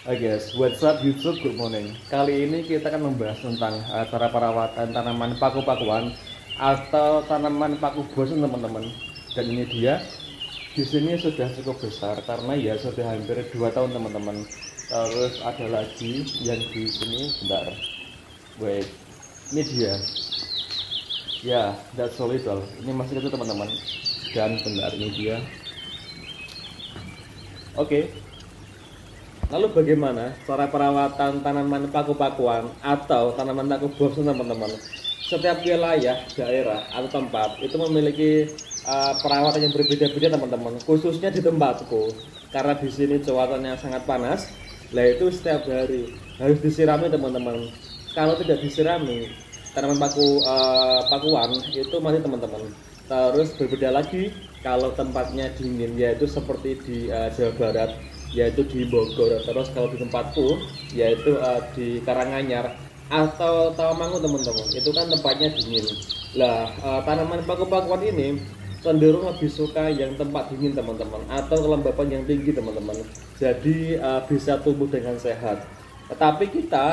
Oke guys, what's up YouTube, good morning. Kali ini kita akan membahas tentang cara perawatan tanaman paku-pakuan atau tanaman paku bosan teman-teman. Dan ini dia, di sini sudah cukup besar karena ya sudah hampir 2 tahun teman-teman. Terus ada lagi yang di sini, bentar. Wait, ini dia. Ya, that's so little. Ini masih itu teman-teman. Dan bentar, ini dia. Oke. Lalu bagaimana cara perawatan tanaman paku-pakuan atau tanaman paku bosan teman-teman? Setiap wilayah, daerah, atau tempat itu memiliki perawatan yang berbeda-beda teman-teman. Khususnya di tempatku, karena di sini cuacanya sangat panas. Lah itu setiap hari harus disirami teman-teman. Kalau tidak disirami, tanaman pakuan itu mati teman-teman. Terus berbeda lagi kalau tempatnya dingin, yaitu seperti di Jawa Barat, yaitu di Bogor. Terus kalau di tempatku yaitu di Karanganyar atau Tawamangu teman-teman, itu kan tempatnya dingin. Lah tanaman paku-pakuan ini cenderung lebih suka yang tempat dingin teman-teman, atau kelembapan yang tinggi teman-teman, jadi bisa tumbuh dengan sehat. Tetapi kita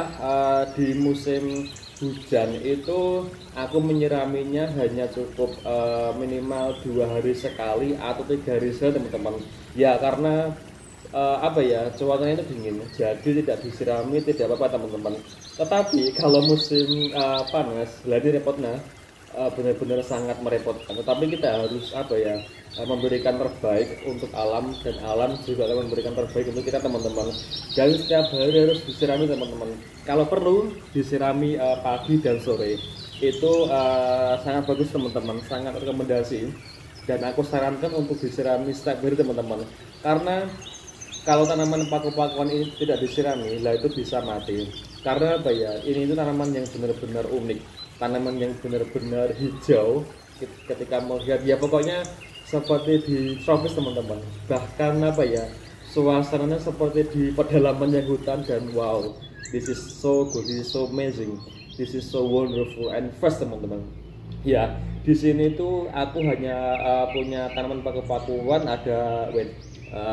di musim hujan itu aku menyiraminya hanya cukup minimal 2 hari sekali atau 3 hari sekali teman-teman, ya karena cuacanya itu dingin, jadi tidak disirami tidak apa-apa teman-teman. Tetapi kalau musim panas, jadi repotnya benar-benar sangat merepotkan. Tetapi kita harus memberikan terbaik untuk alam, dan alam juga akan memberikan terbaik untuk kita teman-teman. Dan setiap hari harus disirami teman-teman. Kalau perlu disirami pagi dan sore, itu sangat bagus teman-teman, sangat rekomendasi. Dan aku sarankan untuk disirami setiap hari teman-teman, karena kalau tanaman paku-pakuan ini tidak disirami, lah itu bisa mati. Karena ini itu tanaman yang benar-benar unik, tanaman yang benar-benar hijau. Ketika melihat ya pokoknya seperti di tropis teman-teman. Bahkan suasananya seperti di pedalaman yang hutan, dan wow, this is so good, this is so amazing, this is so wonderful and fresh teman-teman. Ya, di sini tuh aku hanya punya tanaman paku-pakuan ada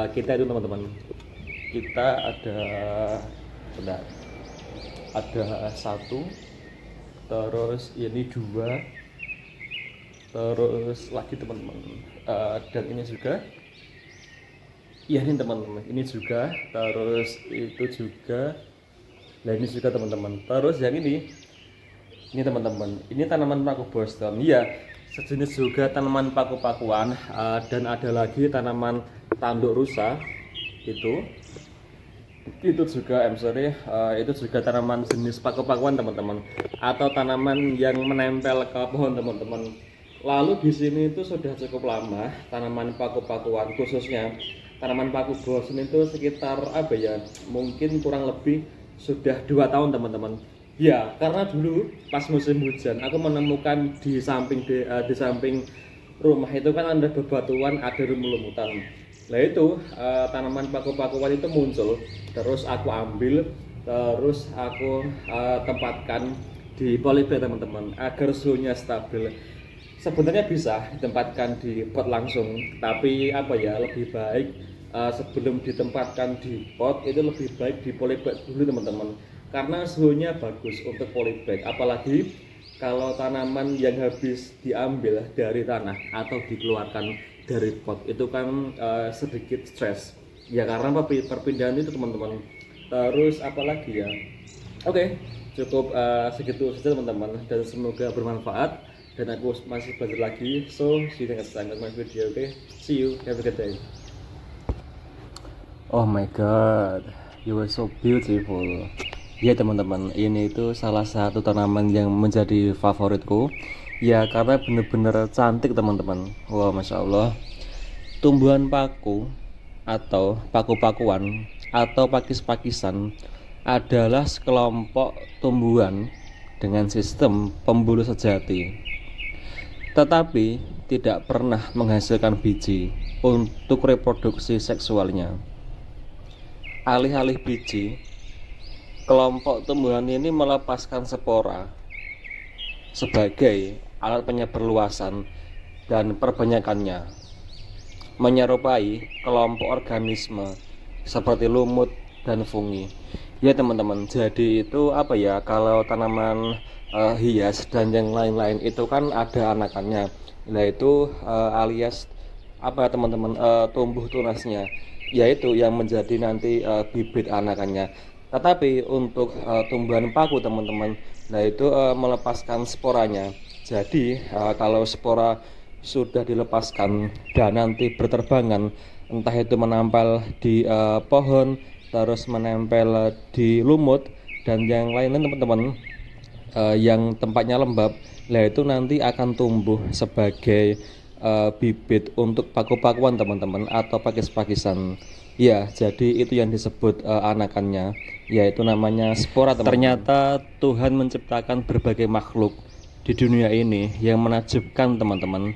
kita itu teman-teman, kita ada 1, terus ini 2, terus lagi teman-teman, dan ini juga, iya ini teman-teman, ini juga, terus itu juga, nah ini juga teman-teman. Terus yang ini teman-teman, ini tanaman paku Boston, ya sejenis juga tanaman paku-pakuan, dan ada lagi tanaman tanduk rusa, itu juga itu juga tanaman jenis paku-pakuan teman-teman, atau tanaman yang menempel ke pohon teman-teman. Lalu di sini itu sudah cukup lama tanaman paku-pakuan, khususnya tanaman paku bosen itu sekitar mungkin kurang lebih sudah 2 tahun teman-teman. Ya, karena dulu pas musim hujan aku menemukan di samping rumah itu kan ada bebatuan, ada lumut-lumutan. Nah itu tanaman paku-pakuan itu muncul, terus aku ambil, terus aku tempatkan di polybag teman-teman, agar suhunya stabil. Sebenarnya bisa ditempatkan di pot langsung, tapi lebih baik sebelum ditempatkan di pot itu lebih baik di polybag dulu teman-teman, karena suhunya bagus untuk polybag. Apalagi kalau tanaman yang habis diambil dari tanah atau dikeluarkan dari pot itu kan sedikit stres ya, karena perpindahan itu teman-teman. Terus apalagi ya, oke, cukup segitu saja teman-teman, dan semoga bermanfaat, dan aku masih belajar lagi. So see you next time with my video. Okay, see you, have a good day. Oh my god, you were so beautiful. Ya teman-teman, ini itu salah satu tanaman yang menjadi favoritku. Ya karena bener-bener cantik teman-teman. Wow, masya Allah. Tumbuhan paku atau paku-pakuan atau pakis-pakisan adalah sekelompok tumbuhan dengan sistem pembuluh sejati, tetapi tidak pernah menghasilkan biji untuk reproduksi seksualnya. Alih-alih biji, kelompok tumbuhan ini melepaskan spora sebagai alat penyebar luasan dan perbanyakannya, menyerupai kelompok organisme seperti lumut, dan fungi. Ya teman-teman, jadi itu apa ya, kalau tanaman hias dan yang lain-lain itu kan ada anakannya. Nah itu alias apa teman-teman, tumbuh tunasnya, yaitu yang menjadi nanti bibit anakannya. Tetapi untuk tumbuhan paku teman-teman, nah itu melepaskan sporanya. Jadi kalau spora sudah dilepaskan dan nanti berterbangan, entah itu menempel di pohon, terus menempel di lumut dan yang lain-lain teman-teman, yang tempatnya lembab, lah itu nanti akan tumbuh sebagai bibit untuk paku-pakuan teman-teman, atau pakis-pakisan. Ya, jadi itu yang disebut anakannya, yaitu namanya spora teman-teman. Ternyata Tuhan menciptakan berbagai makhluk di dunia ini yang menakjubkan teman-teman.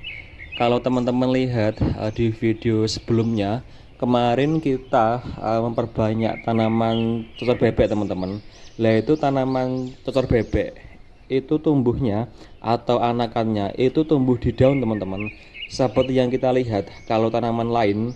Kalau teman-teman lihat di video sebelumnya, kemarin kita memperbanyak tanaman cocor bebek teman-teman. Lah itu tanaman cocor bebek itu tumbuhnya atau anakannya itu tumbuh di daun teman-teman. Seperti yang kita lihat, kalau tanaman lain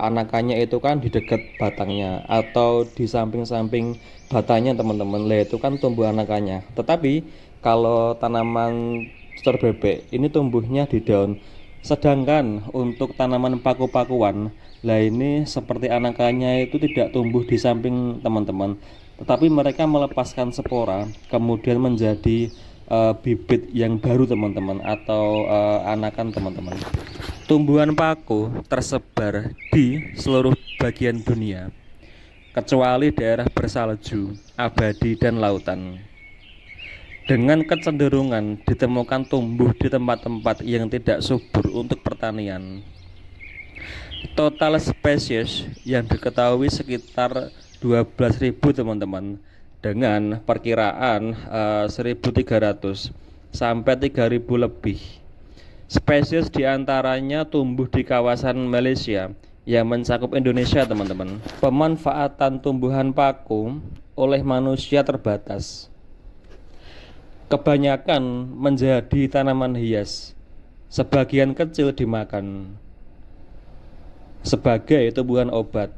anakannya itu kan di dekat batangnya atau di samping-samping batangnya teman-teman. Lah itu kan tumbuh anakannya. Tetapi kalau tanaman cocor bebek ini tumbuhnya di daun. Sedangkan untuk tanaman paku-pakuan, lah ini seperti anakannya itu tidak tumbuh di samping teman-teman, tetapi mereka melepaskan spora kemudian menjadi bibit yang baru teman-teman, atau anakan teman-teman. Tumbuhan paku tersebar di seluruh bagian dunia kecuali daerah bersalju, abadi dan lautan, dengan kecenderungan ditemukan tumbuh di tempat-tempat yang tidak subur untuk pertanian. Total spesies yang diketahui sekitar 12.000 teman-teman, dengan perkiraan 1.300 sampai 3.000 lebih. Spesies diantaranya tumbuh di kawasan Malaysia yang mencakup Indonesia teman-teman. Pemanfaatan tumbuhan paku oleh manusia terbatas. Kebanyakan menjadi tanaman hias, sebagian kecil dimakan sebagai tumbuhan obat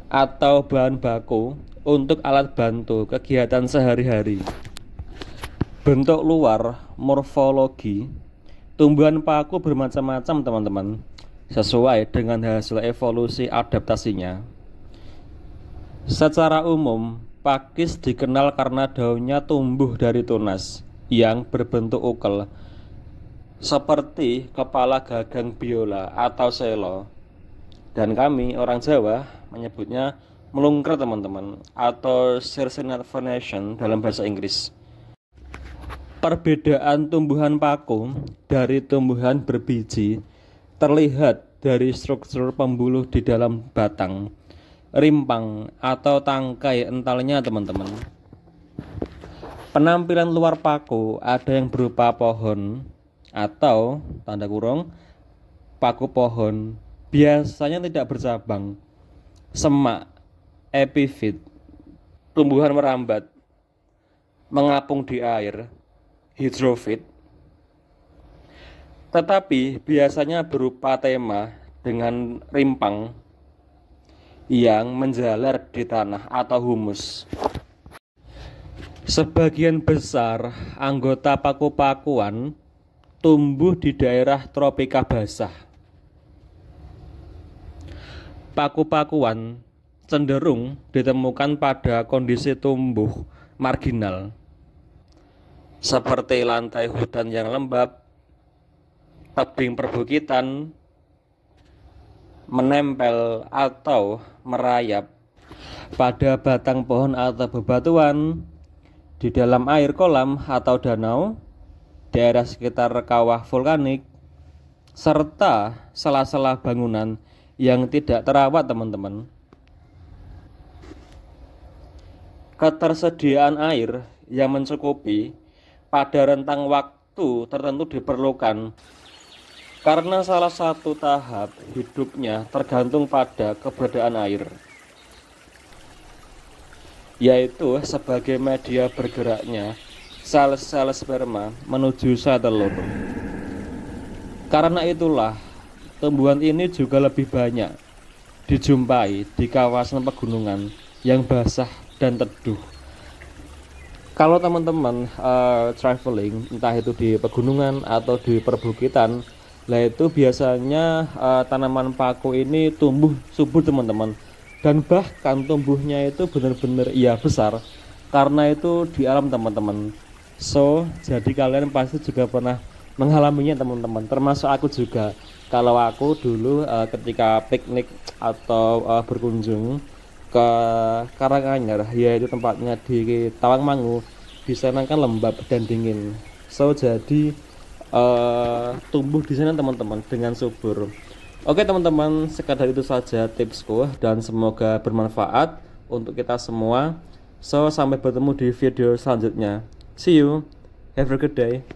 atau bahan baku untuk alat bantu kegiatan sehari-hari. Bentuk luar, morfologi tumbuhan paku bermacam-macam teman-teman, sesuai dengan hasil evolusi adaptasinya. Secara umum, pakis dikenal karena daunnya tumbuh dari tunas yang berbentuk ukel, seperti kepala gagang biola atau selo, dan kami orang Jawa menyebutnya melungker teman-teman, atau Circinate Venation dalam bahasa Inggris. Perbedaan tumbuhan paku dari tumbuhan berbiji terlihat dari struktur pembuluh di dalam batang, rimpang atau tangkai entalnya teman-teman. Penampilan luar paku ada yang berupa pohon atau tanda kurung paku pohon, biasanya tidak bercabang, semak, epifit, tumbuhan merambat, mengapung di air, hidrofit, tetapi biasanya berupa tema dengan rimpang yang menjalar di tanah atau humus. Sebagian besar anggota paku-pakuan tumbuh di daerah tropika basah. Paku-pakuan cenderung ditemukan pada kondisi tumbuh marginal, seperti lantai hutan yang lembab, tebing perbukitan, menempel atau merayap pada batang pohon atau bebatuan, di dalam air kolam atau danau, daerah sekitar kawah vulkanik, serta sela-sela bangunan yang tidak terawat teman-teman. Ketersediaan air yang mencukupi pada rentang waktu tertentu diperlukan, karena salah satu tahap hidupnya tergantung pada keberadaan air, yaitu sebagai media bergeraknya sel-sel sperma menuju sel telur. Karena itulah tumbuhan ini juga lebih banyak dijumpai di kawasan pegunungan yang basah dan teduh. Kalau teman-teman traveling, entah itu di pegunungan atau di perbukitan, lah itu biasanya tanaman paku ini tumbuh subur teman-teman, dan bahkan tumbuhnya itu benar-benar iya besar karena itu di alam teman-teman. So jadi kalian pasti juga pernah mengalaminya teman-teman, termasuk aku juga. Kalau aku dulu ketika piknik atau berkunjung ke Karanganyar, yaitu tempatnya di Tawangmangu, di sana kan lembab dan dingin. So jadi tumbuh di sana teman-teman dengan subur. Oke teman-teman, sekadar itu saja tipsku dan semoga bermanfaat untuk kita semua. So sampai bertemu di video selanjutnya. See you, have a good day.